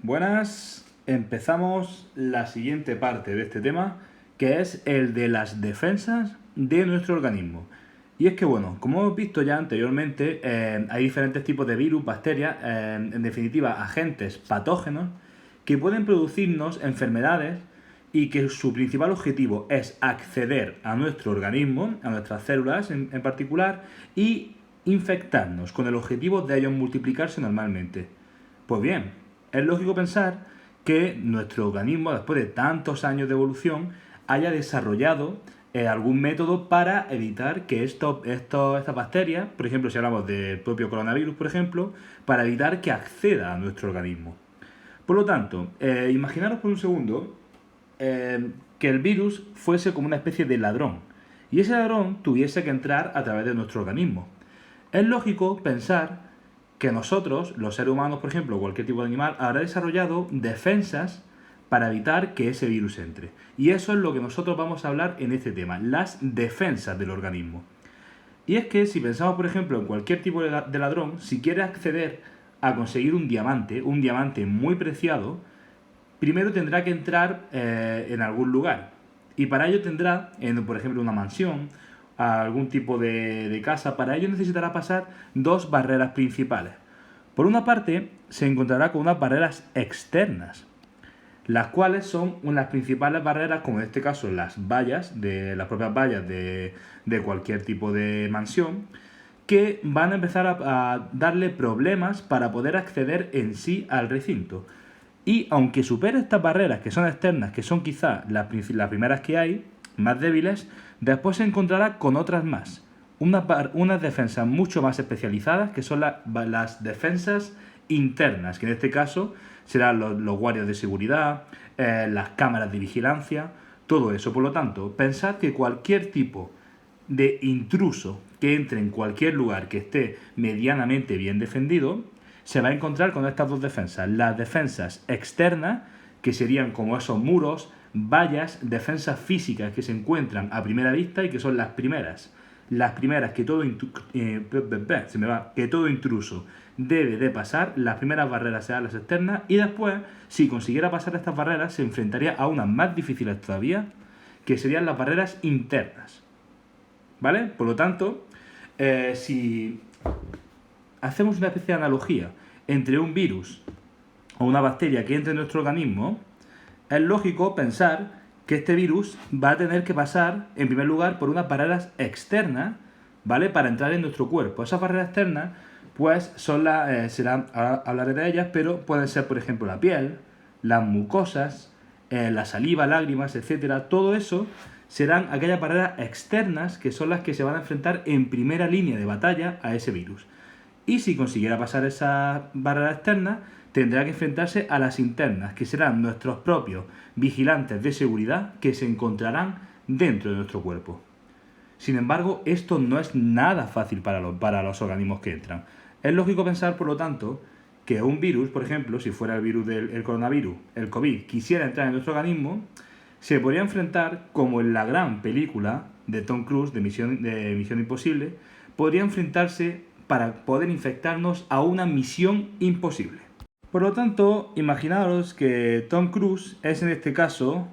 Buenas. Empezamos la siguiente parte de este tema, que es el de las defensas de nuestro organismo. Y es que, bueno, como hemos visto ya anteriormente, hay diferentes tipos de virus, bacterias, en definitiva, agentes patógenos que pueden producirnos enfermedades y que su principal objetivo es acceder a nuestro organismo, a nuestras células en particular, y infectarnos con el objetivo de ellos multiplicarse normalmente. Pues bien, es lógico pensar que nuestro organismo, después de tantos años de evolución, haya desarrollado algún método para evitar que estas bacterias, por ejemplo, si hablamos del propio coronavirus, por ejemplo, para evitar que acceda a nuestro organismo. Por lo tanto, imaginaros por un segundo que el virus fuese como una especie de ladrón y ese ladrón tuviese que entrar a través de nuestro organismo. Es lógico pensar que nosotros, los seres humanos, por ejemplo, o cualquier tipo de animal, habrá desarrollado defensas para evitar que ese virus entre. Y eso es lo que nosotros vamos a hablar en este tema, las defensas del organismo. Y es que si pensamos, por ejemplo, en cualquier tipo de ladrón, si quiere acceder a conseguir un diamante muy preciado, primero tendrá que entrar en algún lugar. Y para ello tendrá, por ejemplo, una mansión, algún tipo de casa. Para ello necesitará pasar dos barreras principales. Por una parte, se encontrará con unas barreras externas, las cuales son unas principales barreras, como en este caso las vallas, las propias vallas de cualquier tipo de mansión, que van a empezar a darle problemas para poder acceder en sí al recinto. Y aunque supere estas barreras que son externas, que son quizá las primeras que hay, más débiles, después se encontrará con otras más. Unas defensas mucho más especializadas, que son las defensas internas, que en este caso serán los guardias de seguridad, las cámaras de vigilancia, todo eso. Por lo tanto, pensad que cualquier tipo de intruso que entre en cualquier lugar que esté medianamente bien defendido, se va a encontrar con estas dos defensas. Las defensas externas, que serían como esos muros, vallas, defensas físicas que se encuentran a primera vista y que son las primeras. Las primeras que todo intruso debe de pasar. Las primeras barreras serán las externas y después, si consiguiera pasar estas barreras, se enfrentaría a unas más difíciles todavía, que serían las barreras internas. ¿Vale? Por lo tanto, si hacemos una especie de analogía entre un virus o una bacteria que entre en nuestro organismo, es lógico pensar que este virus va a tener que pasar, en primer lugar, por unas barreras externas, ¿vale? Para entrar en nuestro cuerpo. Esas barreras externas, pues, son ahora hablaré de ellas, pero pueden ser, por ejemplo, la piel, las mucosas, la saliva, lágrimas, etcétera. Todo eso serán aquellas barreras externas que son las que se van a enfrentar en primera línea de batalla a ese virus. Y si consiguiera pasar esa barrera externa, tendrá que enfrentarse a las internas, que serán nuestros propios vigilantes de seguridad que se encontrarán dentro de nuestro cuerpo. Sin embargo, esto no es nada fácil para los organismos que entran. Es lógico pensar, por lo tanto, que un virus, por ejemplo, si fuera el virus del coronavirus, el COVID, quisiera entrar en nuestro organismo, se podría enfrentar, como en la gran película de Tom Cruise, de Misión Imposible, podría enfrentarse para poder infectarnos a una misión imposible. Por lo tanto, imaginaros que Tom Cruise es en este caso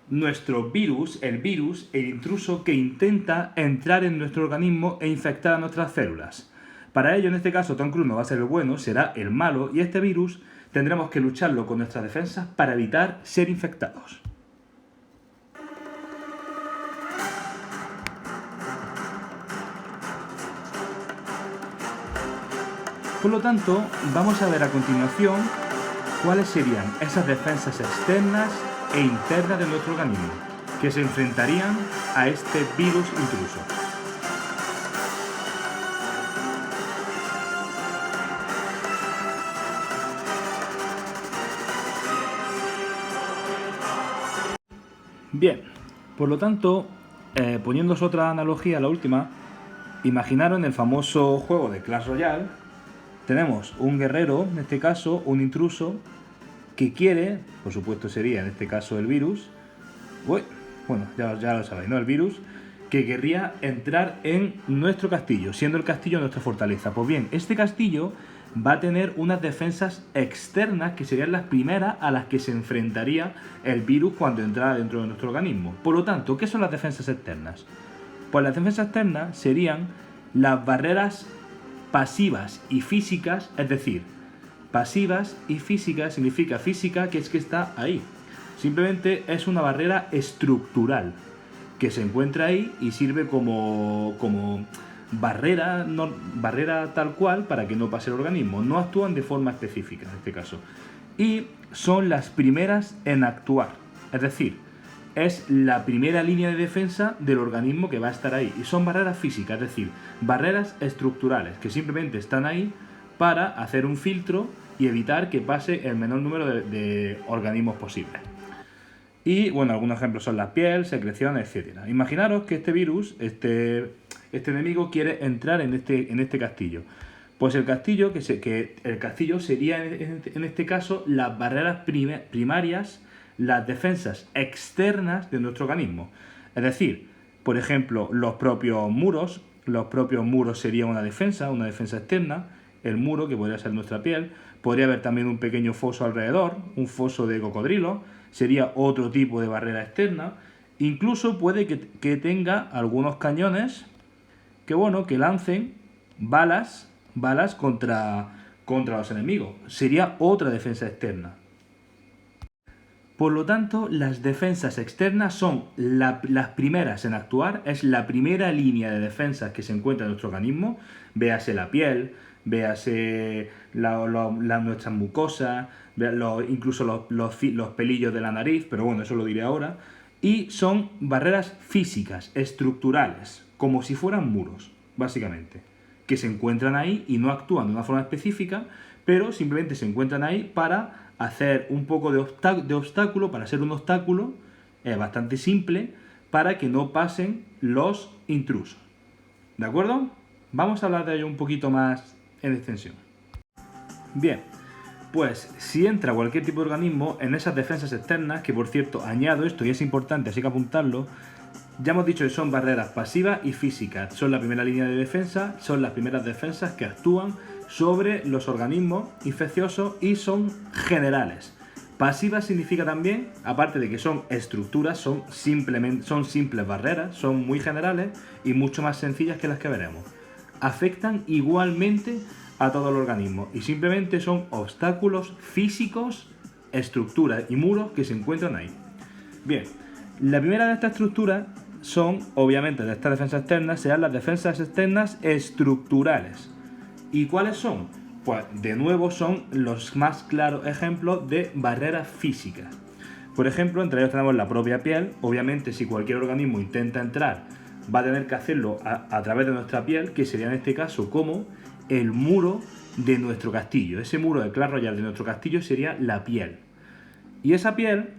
nuestro virus, el intruso que intenta entrar en nuestro organismo e infectar a nuestras células. Para ello, en este caso, Tom Cruise no va a ser el bueno, será el malo, y este virus tendremos que lucharlo con nuestras defensas para evitar ser infectados. Por lo tanto, vamos a ver a continuación cuáles serían esas defensas externas e internas de nuestro organismo que se enfrentarían a este virus intruso. Bien, por lo tanto, poniéndose otra analogía, la última, imaginaros en el famoso juego de Clash Royale, tenemos un guerrero, en este caso, un intruso, que quiere, por supuesto sería en este caso el virus, bueno, ya lo sabéis, ¿no? El virus, que querría entrar en nuestro castillo, siendo el castillo nuestra fortaleza. Pues bien, este castillo va a tener unas defensas externas que serían las primeras a las que se enfrentaría el virus cuando entrara dentro de nuestro organismo. Por lo tanto, ¿qué son las defensas externas? Pues las defensas externas serían las barreras pasivas y físicas, es decir, pasivas y físicas significa física que es que está ahí. Simplemente es una barrera estructural que se encuentra ahí y sirve como barrera, barrera tal cual para que no pase el organismo. No actúan de forma específica en este caso. Y son las primeras en actuar. Es decir, es la primera línea de defensa del organismo que va a estar ahí. Y son barreras físicas, es decir, barreras estructurales que simplemente están ahí para hacer un filtro y evitar que pase el menor número de organismos posibles. Y bueno, algunos ejemplos son la piel, secreciones, etc. Imaginaros que este virus, este enemigo quiere entrar en este castillo. Pues el castillo, el castillo sería en este caso las barreras primarias, las defensas externas de nuestro organismo. Es decir, por ejemplo, los propios muros serían una defensa externa, el muro, que podría ser nuestra piel, podría haber también un pequeño foso alrededor, un foso de cocodrilo, sería otro tipo de barrera externa. Incluso puede que tenga algunos cañones que lancen balas contra los enemigos. Sería otra defensa externa. Por lo tanto, las defensas externas son las primeras en actuar, es la primera línea de defensas que se encuentra en nuestro organismo, véase la piel, véase nuestras mucosas, incluso los pelillos de la nariz, pero bueno, eso lo diré ahora, y son barreras físicas, estructurales, como si fueran muros, básicamente, que se encuentran ahí y no actúan de una forma específica, pero simplemente se encuentran ahí para hacer un poco de obstáculo, para ser un obstáculo bastante simple, para que no pasen los intrusos. ¿De acuerdo? Vamos a hablar de ello un poquito más en extensión. Bien, pues si entra cualquier tipo de organismo en esas defensas externas, que por cierto añado esto y es importante, así que apuntarlo, ya hemos dicho que son barreras pasivas y físicas, son la primera línea de defensa, son las primeras defensas que actúan sobre los organismos infecciosos y son generales. Pasivas significa también, aparte de que son estructuras, son simples barreras, son muy generales y mucho más sencillas que las que veremos. Afectan igualmente a todo el organismo y simplemente son obstáculos físicos, estructuras y muros que se encuentran ahí. Bien, la primera de estas estructuras son, obviamente, de estas defensas externas, serán las defensas externas estructurales. ¿Y cuáles son? Pues de nuevo son los más claros ejemplos de barreras físicas. Por ejemplo, entre ellos tenemos la propia piel. Obviamente, si cualquier organismo intenta entrar, va a tener que hacerlo a través de nuestra piel, que sería en este caso como el muro de nuestro castillo. Ese muro de Clash Royale de nuestro castillo sería la piel. Y esa piel,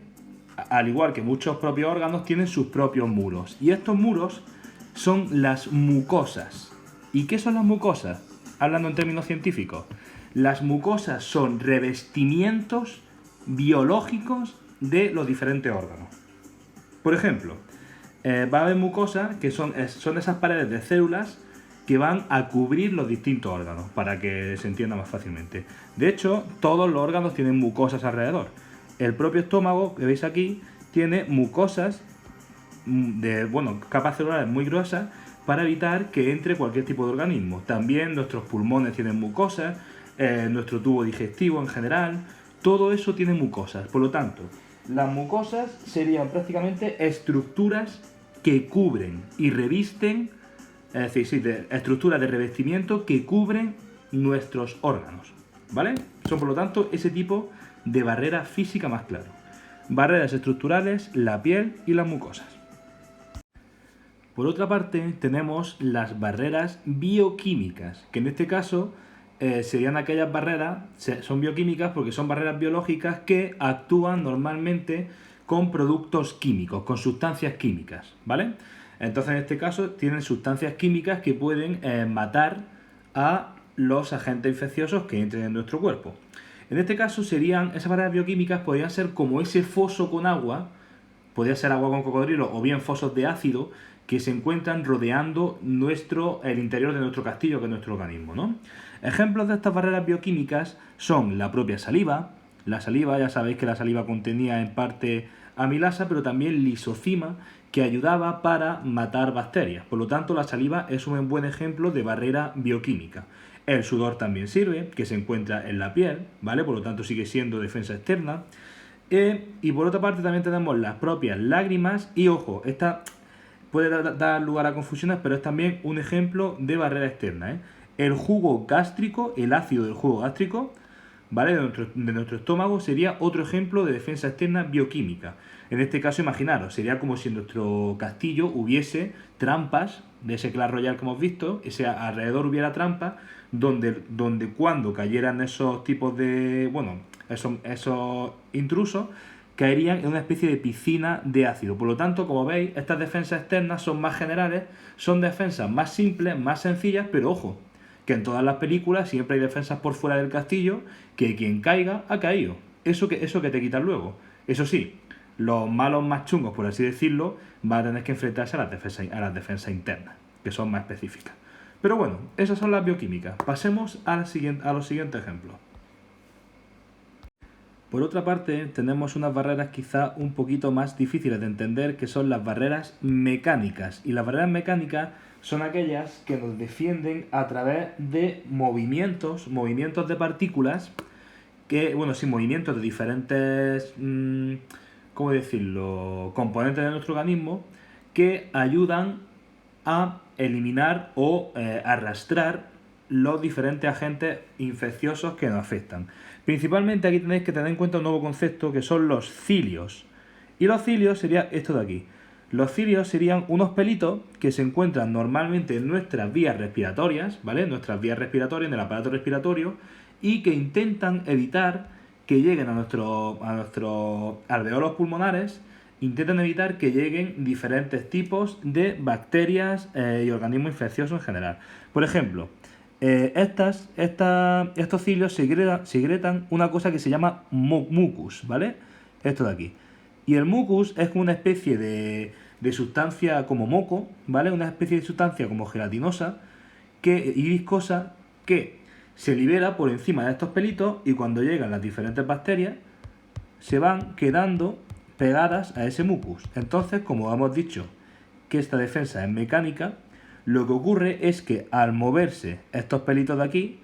al igual que muchos propios órganos, tienen sus propios muros. Y estos muros son las mucosas. ¿Y qué son las mucosas? Hablando en términos científicos, las mucosas son revestimientos biológicos de los diferentes órganos. Por ejemplo, va a haber mucosas que son esas paredes de células que van a cubrir los distintos órganos, para que se entienda más fácilmente. De hecho, todos los órganos tienen mucosas alrededor. El propio estómago, que veis aquí, tiene mucosas de capas celulares muy gruesas, para evitar que entre cualquier tipo de organismo. También nuestros pulmones tienen mucosas, nuestro tubo digestivo en general, todo eso tiene mucosas. Por lo tanto, las mucosas serían prácticamente estructuras que cubren y revisten, es decir, estructuras de revestimiento que cubren nuestros órganos, ¿vale? Son, por lo tanto, ese tipo de barrera física más claro. Barreras estructurales, la piel y las mucosas. Por otra parte, tenemos las barreras bioquímicas, que en este caso serían aquellas barreras, son bioquímicas porque son barreras biológicas que actúan normalmente con productos químicos, con sustancias químicas, ¿vale? Entonces, en este caso, tienen sustancias químicas que pueden matar a los agentes infecciosos que entren en nuestro cuerpo. En este caso, esas barreras bioquímicas podrían ser como ese foso con agua, podría ser agua con cocodrilo o bien fosos de ácido, que se encuentran rodeando el interior de nuestro castillo, que es nuestro organismo, ¿no? Ejemplos de estas barreras bioquímicas son la propia saliva. La saliva, ya sabéis que la saliva contenía en parte amilasa, pero también lisocima, que ayudaba para matar bacterias. Por lo tanto, la saliva es un buen ejemplo de barrera bioquímica. El sudor también sirve, que se encuentra en la piel, ¿vale? Por lo tanto, sigue siendo defensa externa. Y por otra parte también tenemos las propias lágrimas y, ojo, esta puede dar lugar a confusiones, pero es también un ejemplo de barrera externa, ¿eh? El jugo gástrico, el ácido del jugo gástrico, ¿vale? De nuestro estómago sería otro ejemplo de defensa externa bioquímica. En este caso, imaginaros, sería como si en nuestro castillo hubiese trampas de ese Clash Royale que hemos visto, alrededor hubiera trampas donde cuando cayeran esos tipos de, bueno, esos intrusos, caerían en una especie de piscina de ácido. Por lo tanto, como veis, estas defensas externas son más generales, son defensas más simples, más sencillas, pero ojo, que en todas las películas siempre hay defensas por fuera del castillo, que quien caiga, ha caído. Eso que te quitan luego. Eso sí, los malos más chungos, por así decirlo, van a tener que enfrentarse a las defensas internas, que son más específicas. Pero bueno, esas son las bioquímicas. Pasemos a los siguientes ejemplos. Por otra parte, tenemos unas barreras quizá un poquito más difíciles de entender, que son las barreras mecánicas. Y las barreras mecánicas son aquellas que nos defienden a través de movimientos de partículas, movimientos de diferentes, ¿cómo decirlo?, componentes de nuestro organismo, que ayudan a eliminar o arrastrar los diferentes agentes infecciosos que nos afectan. Principalmente aquí tenéis que tener en cuenta un nuevo concepto, que son los cilios. Y los cilios sería esto de aquí. Los cilios serían unos pelitos que se encuentran normalmente en nuestras vías respiratorias, ¿vale? En nuestras vías respiratorias, en el aparato respiratorio, y que intentan evitar que lleguen a nuestros alveolos pulmonares, intentan evitar que lleguen diferentes tipos de bacterias y organismos infecciosos en general. Por ejemplo, estos cilios secretan una cosa que se llama mucus, ¿vale? Esto de aquí. Y el mucus es una especie de sustancia como moco, ¿vale? Una especie de sustancia como gelatinosa y viscosa que se libera por encima de estos pelitos, y cuando llegan las diferentes bacterias se van quedando pegadas a ese mucus. Entonces, como hemos dicho que esta defensa es mecánica, lo que ocurre es que al moverse estos pelitos de aquí,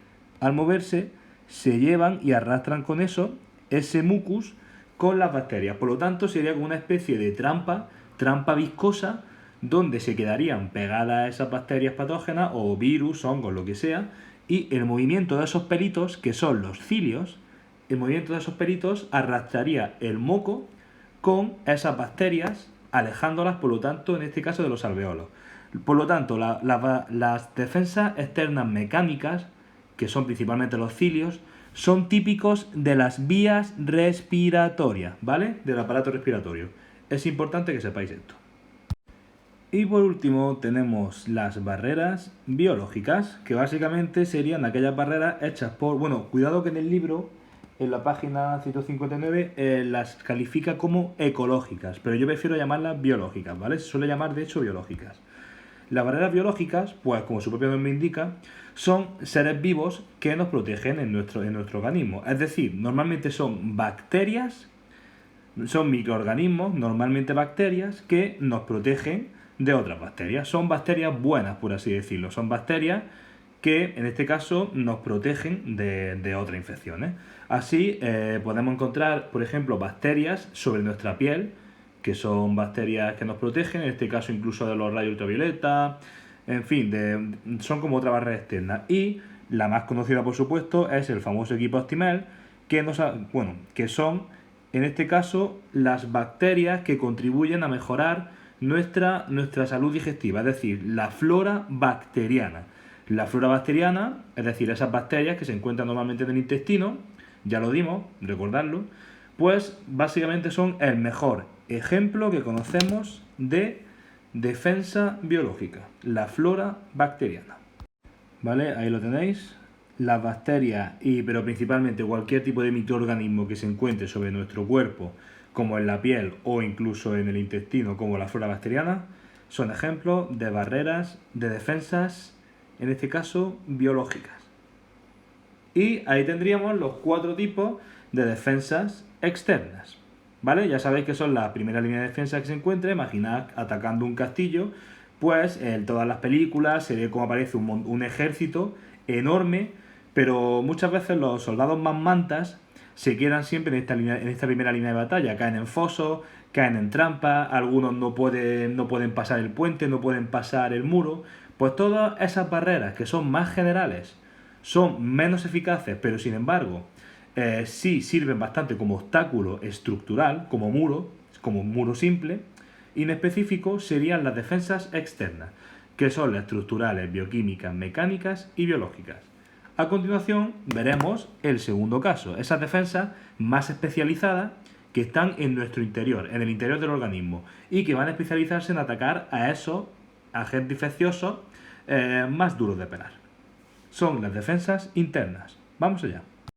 se llevan y arrastran con eso ese mucus con las bacterias. Por lo tanto, sería como una especie de trampa viscosa, donde se quedarían pegadas esas bacterias patógenas o virus, hongos, lo que sea, y el movimiento de esos pelitos, que son los cilios, el movimiento de esos pelitos arrastraría el moco con esas bacterias, alejándolas, por lo tanto, en este caso, de los alveolos. Por lo tanto, las defensas externas mecánicas, que son principalmente los cilios, son típicos de las vías respiratorias, ¿vale? Del aparato respiratorio. Es importante que sepáis esto. Y por último tenemos las barreras biológicas, que básicamente serían aquellas barreras hechas por... Bueno, cuidado que en el libro, en la página 159, las califica como ecológicas, pero yo prefiero llamarlas biológicas, ¿vale? Se suele llamar, de hecho, biológicas. Las barreras biológicas, pues como su propio nombre indica, son seres vivos que nos protegen en nuestro organismo. Es decir, normalmente son bacterias, son microorganismos, normalmente bacterias, que nos protegen de otras bacterias. Son bacterias buenas, por así decirlo. Son bacterias que, en este caso, nos protegen de otras infecciones. Así, podemos encontrar, por ejemplo, bacterias sobre nuestra piel, que son bacterias que nos protegen, en este caso incluso de los rayos ultravioleta, en fin, son como otra barrera externa. Y la más conocida, por supuesto, es el famoso equipo Actimel, que son, en este caso, las bacterias que contribuyen a mejorar nuestra salud digestiva, es decir, la flora bacteriana. La flora bacteriana, es decir, esas bacterias que se encuentran normalmente en el intestino, ya lo dimos, recordadlo, pues básicamente son el mejor ejemplo que conocemos de defensa biológica, la flora bacteriana. ¿Vale? Ahí lo tenéis. Las bacterias, pero principalmente cualquier tipo de microorganismo que se encuentre sobre nuestro cuerpo, como en la piel o incluso en el intestino, como la flora bacteriana, son ejemplos de barreras de defensas, en este caso biológicas. Y ahí tendríamos los 4 tipos de defensas externas. ¿Vale? Ya sabéis que son la primera línea de defensa que se encuentra. Imaginad atacando un castillo, pues en todas las películas se ve cómo aparece un ejército enorme, pero muchas veces los soldados más mantas se quedan siempre en esta primera línea de batalla. Caen en fosos, caen en trampas, algunos no pueden pasar el puente, no pueden pasar el muro. Pues todas esas barreras que son más generales son menos eficaces, pero sin embargo sí sirven bastante como obstáculo estructural, como muro simple, y en específico serían las defensas externas, que son las estructurales, bioquímicas, mecánicas y biológicas. A continuación veremos el segundo caso, esas defensas más especializadas que están en nuestro interior, en el interior del organismo, y que van a especializarse en atacar a esos agentes infecciosos más duros de pelar. Son las defensas internas. Vamos allá.